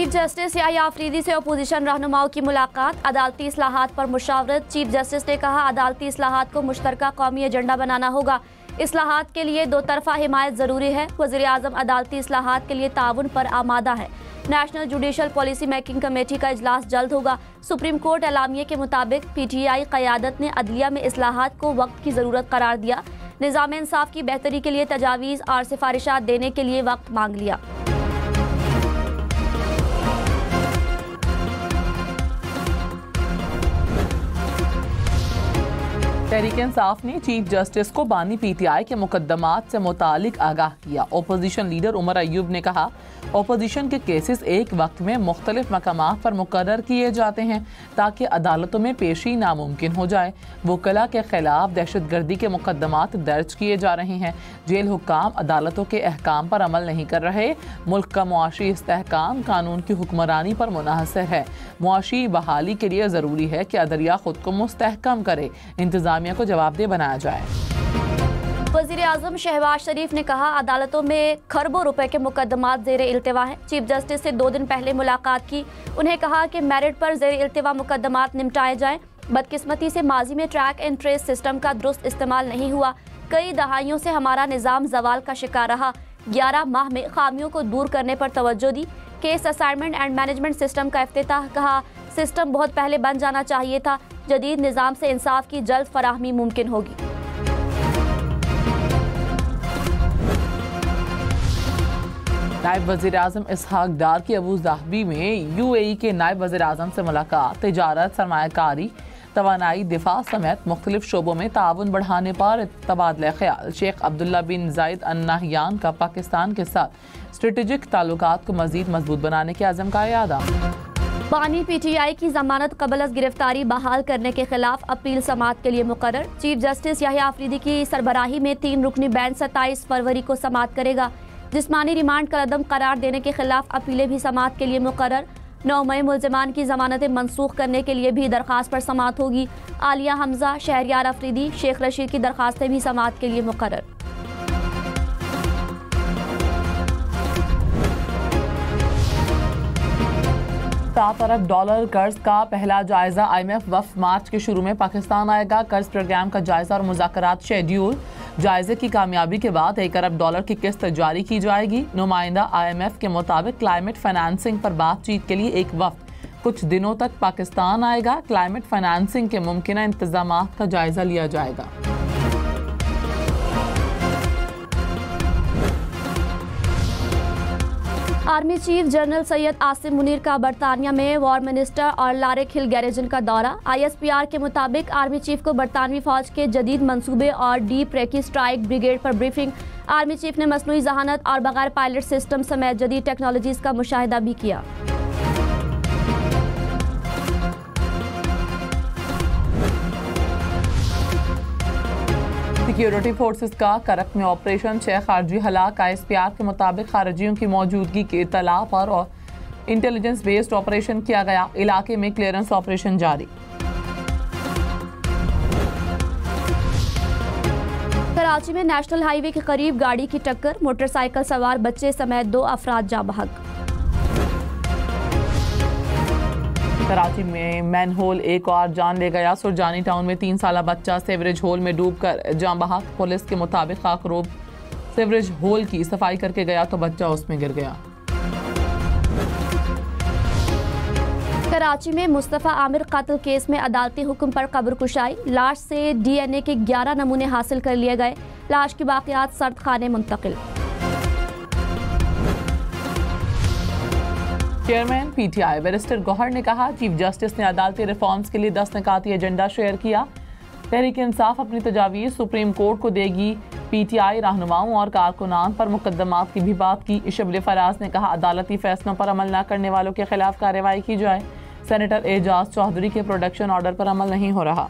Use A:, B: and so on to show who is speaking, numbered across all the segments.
A: Chief justice Yahya Afridi से opposition रहनुमाओं की मुलाकात, अदालती इस्लाहात पर मुशावरत। चीफ जस्टिस ने कहा अदालती इस्लाहात को मुश्तरका कौमी एजेंडा बनाना होगा। इस्लाहात के लिए दो तरफा हिमायत ज़रूरी है। वज़ीर आज़म अदालती इस्लाहात के लिए ताउन पर आमादा है। National judicial policy making committee का इजलास जल्द होगा। सुप्रीम कोर्ट एलामिये के मुताबिक PTI क़यादत ने अदलिया में इस्लाहात को वक्त की ज़रूरत करार दिया। निज़ाम इंसाफ की बेहतरी के लिए तजावीज़ और सिफारिशात देने के लिए वक्त मांग लिया।
B: तहरीक इंसाफ ने चीफ जस्टिस को बानी PTI के मुकदमात से मुतालिक आगाह किया। ओपोजिशन लीडर उमर अयूब ने कहा ओपोजिशन के केसेस एक वक्त में मुख्तलिफ मकामात पर मुकर्रर किए जाते हैं ताकि अदालतों में पेशी नामुमकिन हो जाए। वकला के खिलाफ दहशतगर्दी के मुकदमात दर्ज किए जा रहे हैं। जेल हुक्काम अदालतों के अहकाम पर अमल नहीं कर रहे। मुल्क का मुआशी इस्तेहकाम कानून की हुक्मरानी पर मुनहसर है। मुआशी बहाली के लिए ज़रूरी है कि अदलिया खुद को मुस्तहकम करे, इंतज़ामिया को जवाबदेह बनाया जाए।
A: वज़ीर आज़म शहबाज शरीफ ने कहा अदालतों में खरबों रुपए के मुकदमात ज़ेर इल्तिवा हैं। चीफ जस्टिस से 2 दिन पहले मुलाकात की। उन्हें कहा कि मेरिट पर ज़ेर इल्तिवा मुकदमात निपटाए जाएं। बदकिस्मती से माजी में ट्रैक एंड ट्रेस सिस्टम का दुरुस्त इस्तेमाल नहीं हुआ। कई दहाइयों से हमारा निज़ाम जवाल का शिकार रहा। 11 माह में खामियों को दूर करने पर तवज्जो दी। Case assignment and management system का इफ्तिताह। कहा सिस्टम बहुत पहले बन जाना चाहिए था। जदीद निज़ाम से इंसाफ की जल्द फराहमी मुमकिन होगी।
B: नायब वज़ीर आज़म इसहाक डार की अबू धाबी में UAE के नायब वज़ीर आज़म से मुलाकात। तिजारत, सरमायाकारी, तवानाई, दिफा समेत मुख्तलिफ शोबों में ताउन बढ़ाने पर तबादला ख्याल। शेख अब्दुल्ला बिन जायद अल नहयान का पाकिस्तान के साथ स्ट्रेटेजिक ताल्लुकात को मज़ीद मजबूत बनाने के अज़म का इरादा।
A: बानी PTI की जमानत कबल अज़ गिरफ्तारी बहाल करने के खिलाफ अपील समाअत के लिए मुकर्रर। चीफ जस्टिस याहिया अफरीदी की सरबराही में 3 रुकनी बेंच 27 फरवरी को समाअत करेगा। जिस्मानी रिमांड का अदम करार देने के खिलाफ अपीलें भी समाअत के लिए मुकर्रर। 9 मई मुल्ज़िमान की जमानतें मनसूख करने के लिए भी दरख्वास्त पर समाअत होगी। आलिया हमजा, शहरयार अफरीदी, शेख रशीद की दरख्वास्तें भी समाअत के लिए मुकर्रर।
B: 7 अरब डॉलर कर्ज का पहला जायजा। IMF वफ़द मार्च के शुरू में पाकिस्तान आएगा। कर्ज प्रोग्राम का जायजा और मुज़ाकरात शेड्यूल। जायजे की कामयाबी के बाद 1 अरब डॉलर की किस्त जारी की जाएगी। नुमाइंदा IMF के मुताबिक क्लाइमेट फाइनेंसिंग पर बातचीत के लिए एक वफ़द कुछ दिनों तक पाकिस्तान आएगा। क्लाइमेट फाइनेंसिंग के मुमकिन इंतजामात का जायजा लिया जाएगा।
A: Army chief general Syed Asim Munir का बरतानिया में वॉर मिनिस्टर और लारेक हिल गैरेजन का दौरा। ISPR के मुताबिक आर्मी चीफ को बरतानवी फौज के जदीद मंसूबे और डीप रेकी स्ट्राइक ब्रिगेड पर ब्रीफिंग। आर्मी चीफ ने मसनूई जहानत और बगैर पायलट सिस्टम समेत जदीद टेक्नोलॉजीज का मुशाहिदा भी किया।
B: सिक्योरिटी फोर्सेस का करक में ऑपरेशन, 6 खारजी हलाक। ISPR के मुताबिक खारजियों की मौजूदगी की इत्तला पर और इंटेलिजेंस बेस्ड ऑपरेशन किया गया। इलाके में क्लियरेंस ऑपरेशन जारी।
A: कराची में नेशनल हाईवे के करीब गाड़ी की टक्कर, मोटरसाइकिल सवार बच्चे समेत 2 अफराद जाँ बहक।
B: कराची में मैनहोल एक और जान ले गया। सुरजानी टाउन में 3 साला बच्चा सेवरेज होल में डूबकर जाँ बहक। पुलिस के मुताबिक खाकरोब सेवरेज होल की सफाई करके गया तो बच्चा उसमें गिर गया।
A: कराची में मुस्तफ़ा आमिर कातिल केस में अदालती हुक्म पर कब्र कुशाई। लाश से DNA के 11 नमूने हासिल कर लिए गए। लाश की बाकियात सर्द खाने मुंतकिल।
B: चेयरमैन PTI बैरिस्टर गौहर ने कहा चीफ जस्टिस ने अदालती रिफॉर्म्स के लिए 10 निकाती एजेंडा शेयर किया। तहरीक इंसाफ अपनी तजावीज़ सुप्रीम कोर्ट को देगी। PTI रहनुमाओं और कारकुनान पर मुकदमात की भी बात की। इशबल फराज ने कहा अदालती फैसलों पर अमल न करने वालों के खिलाफ कार्रवाई की जाए। सेनेटर एजाज चौधरी के प्रोडक्शन ऑर्डर पर अमल नहीं हो रहा।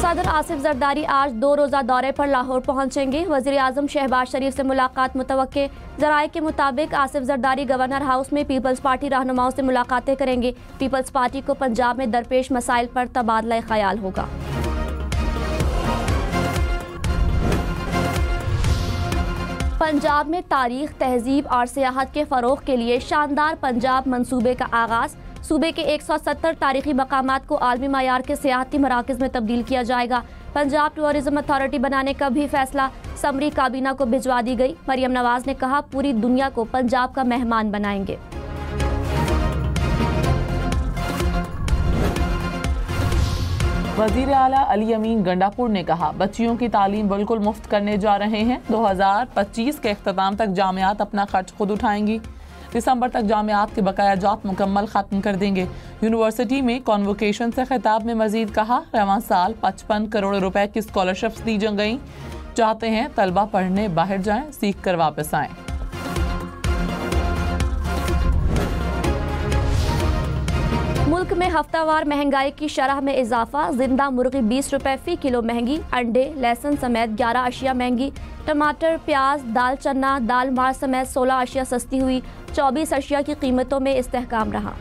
A: सदर आसिफ जरदारी आज 2 रोज़ा दौरे पर लाहौर पहुंचेंगे। वज़ीर आज़म शहबाज शरीफ से मुलाकात मुतवक्के। ज़राए के मुताबिक आसिफ जरदारी गवर्नर हाउस में पीपल्स पार्टी रहनुमाओं से मुलाकातें करेंगे। पीपल्स पार्टी को पंजाब में दरपेश मसाइल पर तबादला ख्याल होगा। पंजाब में तारीख, तहजीब और सियाहत के फ़रोग़ के लिए शानदार पंजाब मंसूबे का आगाज़। सूबे के 170 तारीखी मकामात को आलमी मयार के सियाहती मराकज़ में तब्दील किया जाएगा। पंजाब टूरिज़्म अथॉरिटी बनाने का भी फैसला समरी काबीना को भिजवा दी गई। मरियम नवाज ने कहा, पूरी दुनिया को पंजाब का मेहमान बनाएंगे।
B: वज़ीर आला अली अमीन गंडापुर ने कहा, बच्चियों की तालीम बिल्कुल मुफ्त करने जा रहे हैं। 2025 के अख्ताम तक जामियात अपना खर्च खुद उठाएंगी। दिसंबर तक जामियात के बकाया जात मुकम्मल ख़त्म कर देंगे। यूनिवर्सिटी में कॉन्वोकेशन से खिताब में मजीद कहा, रवां साल 55 करोड़ रुपए की स्कॉलरशिप्स दी गई। चाहते हैं तलबा पढ़ने बाहर जाएं, सीख कर वापस आएं।
A: मुल्क में हफ्तावार महंगाई की शरह में इजाफा। जिंदा मुर्गी 20 रुपए फ़ी किलो महंगी। अंडे, लहसुन समेत 11 अशिया महंगी। टमाटर, प्याज, दाल चना, दाल मार समेत 16 अशिया सस्ती हुई। 24 अशिया की कीमतों में इस्तेहकाम रहा।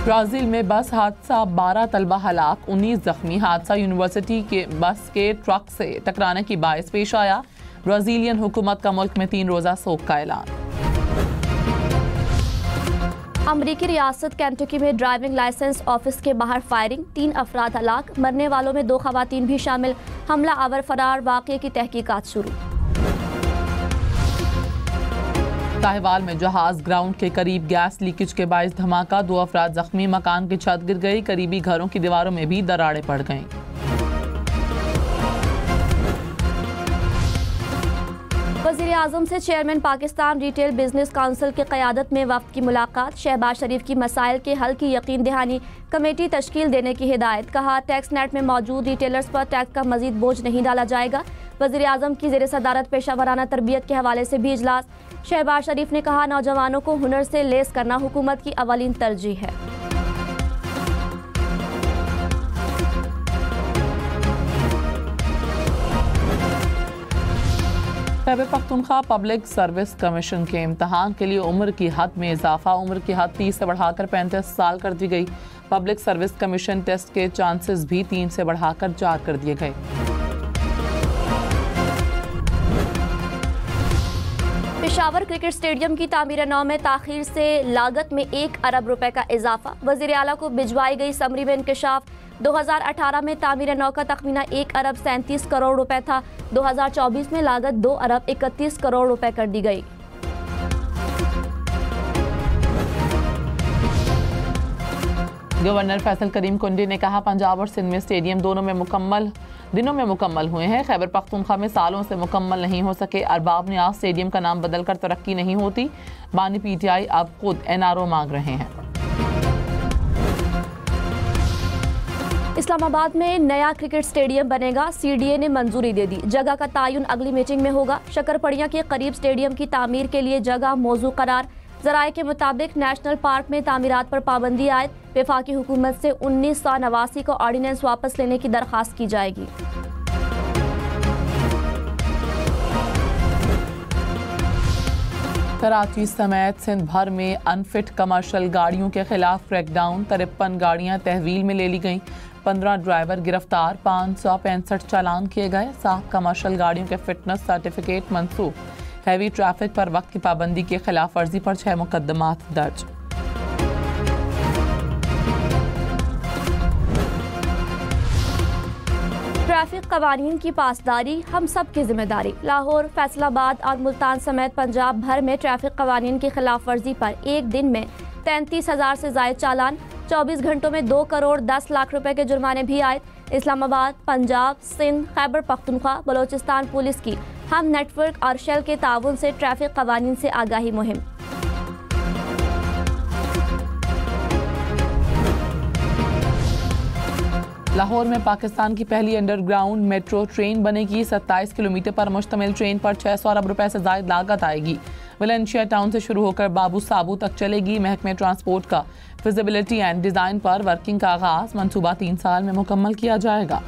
B: ब्राज़ील में बस हादसा, 12 तलबा हलाक, 19 जख्मी। हादसा यूनिवर्सिटी के बस के ट्रक से टकराने की बायस पेश आया। ब्राज़ीलियन हुकूमत का मुल्क में 3 रोज़ा सोग का ऐलान।
A: अमरीकी रियासत केंटकी में ड्राइविंग लाइसेंस ऑफिस के बाहर फायरिंग, 3 अफराद हलाक, मरने वालों में 2 खवातीन भी शामिल। हमला आवर फरार, वाक़े की तहकीकात शुरू।
B: साहिवाल में जहाज ग्राउंड के करीब गैस लीकेज के बायस धमाका, 2 अफराद जख्मी। मकान की छत गिर गई, करीबी घरों की दीवारों में भी दरारें पड़ गईं।
A: वज़ीर आज़म से chairman Pakistan retail business council की क़यादत में वफ़द की मुलाकात। शहबाज शरीफ की मसाइल के हल की यकीन दहानी, कमेटी तश्कील देने की हिदायत। कहा, टैक्स नेट में मौजूद रिटेलर्स पर टैक्स का मजीद बोझ नहीं डाला जाएगा। वज़ीर आज़म की ज़ेर सदारत पेशावराना तरबियत के हवाले से भी इजलास। शहबाज शरीफ ने कहा, नौजवानों को हुनर से लेस करना हुकूमत की अवलीन तरजीह है।
B: Khyber Pakhtunkhwa public service commission के इम्तहान के लिए उम्र की हद में इजाफा। उम्र की हद 30 से बढ़ाकर 35 साल कर दी गई। पब्लिक सर्विस कमीशन टेस्ट के चांसेस भी 3 से बढ़ाकर 4 कर दिए गए।
A: पेशावर क्रिकेट स्टेडियम की तामीर नौ में ताखीर से लागत में 1 अरब रुपए का इजाफा। वज़ीर आला को भिजवाई गई समरी में इंकशाफ। 2018 में तामीर नौ का तखमीना 1 अरब 37 करोड़ रुपए था। 2024 में लागत 2 अरब 31 करोड़ रुपए कर दी गई।
B: गवर्नर फैसल करीम कुंडी ने कहा, पंजाब और सिंध में स्टेडियम दिनों में मुकम्मल हुए हैं। खैबर पख्तूनख्वा में सालों से मुकम्मल नहीं हो सके। अरबाब न्याज स्टेडियम का नाम बदलकर तरक्की नहीं होती। बानी पीटीआई अब खुद एनआरओ मांग रहे हैं।
A: इस्लामाबाद में नया क्रिकेट स्टेडियम बनेगा। सीडीए ने मंजूरी दे दी। जगह का तायुन अगली मीटिंग में होगा। शक्करपड़िया के करीब स्टेडियम की तामीर के लिए जगह मौजू करार। ज़राए के मुताबिक नेशनल पार्क में तामीरात पर पाबंदी आयद। वफाकी हुकूमत से 1989 को ऑर्डिनेंस वापस लेने की दरख्वास्त की जाएगी।
B: कराची समेत सिंध भर में अनफिट कमर्शियल गाड़ियों के खिलाफ क्रैकडाउन। 53 गाड़ियां तहवील में ले ली गईं। 15 ड्राइवर गिरफ्तार। 565 चालान किए गए। 7 कमर्शियल गाड़ियों के फिटनेस सर्टिफिकेट मंसूख। हैवी ट्रैफिक पर वक्त की पाबंदी की खिलाफ वर्जी पर 6 मुकदमात दर्ज।
A: ट्रैफिक कवानीन की पासदारी हम सब की जिम्मेदारी। लाहौर, फैसलाबाद और मुल्तान समेत पंजाब भर में ट्रैफिक कवानीन की खिलाफ वर्जी पर एक दिन में 33,000 से ज़ायद चालान। 24 घंटों में 2 करोड़ 10 लाख रुपए के जुर्माने भी आए। इस्लामाबाद, पंजाब, सिंध, खैबर पख्तूनख्वा, बलोचिस्तान पुलिस की हम नेटवर्क और शेल के ताउन से ट्रैफिक कवानीन से आगाही मुहिम।
B: लाहौर में पाकिस्तान की पहली अंडरग्राउंड मेट्रो ट्रेन बनेगी। 27 किलोमीटर पर मुश्तमिल ट्रेन पर 600 अरब रुपए से ज़ायद लागत आएगी। वलेंशिया टाउन से शुरू होकर बाबू साबू तक चलेगी। महकमे ट्रांसपोर्ट का फिजिबिलिटी एंड डिज़ाइन पर वर्किंग का आगाज़। मंसूबा 3 साल में मुकम्मल किया जाएगा।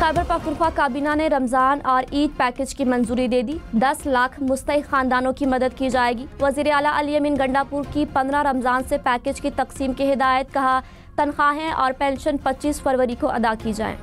A: खैबर पख्तूनख्वा काबीना ने रमज़ान और ईद पैकेज की मंजूरी दे दी। 10 लाख मुस्तहिक खानदानों की मदद की जाएगी। वज़ीर आला अली अमीन गंडापुर की 15 रमज़ान से पैकेज की तकसीम की हिदायत। कहा तनख्वाहें और पेंशन 25 फरवरी को अदा की जाएं।